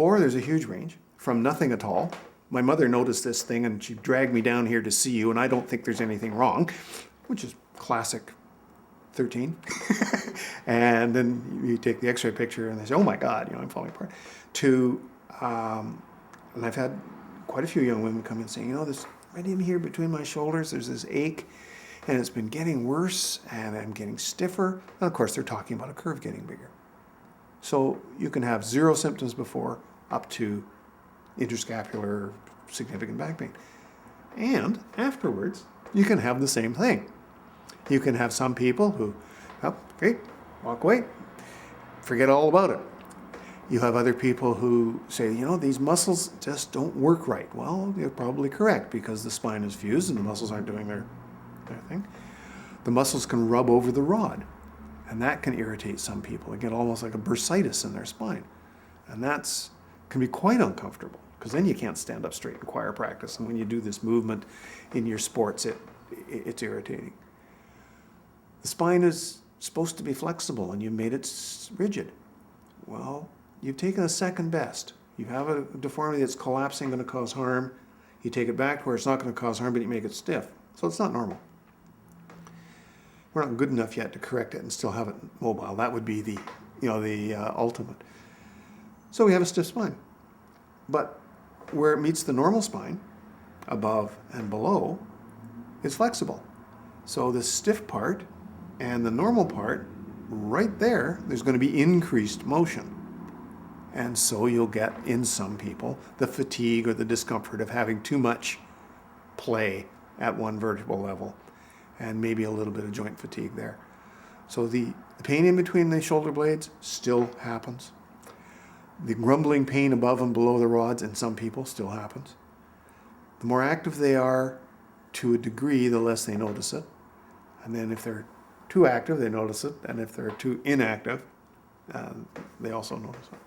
4, there's a huge range from nothing at all. My mother noticed this thing and she dragged me down here to see you, and I don't think there's anything wrong, which is classic 13. And then you take the x-ray picture and they say, oh my God, I'm falling apart. And I've had quite a few young women come in saying, this right in here between my shoulders, there's this ache, and it's been getting worse, and I'm getting stiffer. And of course, they're talking about a curve getting bigger. So you can have 0 symptoms before up to interscapular significant back pain. And afterwards, you can have the same thing. You can have some people who, great, walk away, forget all about it. You have other people who say, these muscles just don't work right. Well, you're probably correct, because the spine is fused and the muscles aren't doing their thing. The muscles can rub over the rod, and that can irritate some people. They get almost like a bursitis in their spine. And that's can be quite uncomfortable, because then you can't stand up straight in choir practice. And when you do this movement in your sports, it's irritating. The spine is supposed to be flexible, and you made it rigid. Well, you've taken a second best. You have a deformity that's collapsing, going to cause harm. You take it back to where it's not going to cause harm, but you make it stiff. So it's not normal. We're not good enough yet to correct it and still have it mobile. That would be the ultimate. So we have a stiff spine. But where it meets the normal spine, above and below, is flexible. So the stiff part and the normal part, right there's going to be increased motion. And so you'll get, in some people, the fatigue or the discomfort of having too much play at one vertebral level, and maybe a little bit of joint fatigue there. So the pain in between the shoulder blades still happens. The grumbling pain above and below the rods in some people still happens. The more active they are, to a degree, the less they notice it. And then if they're too active, they notice it. And if they're too inactive, they also notice it.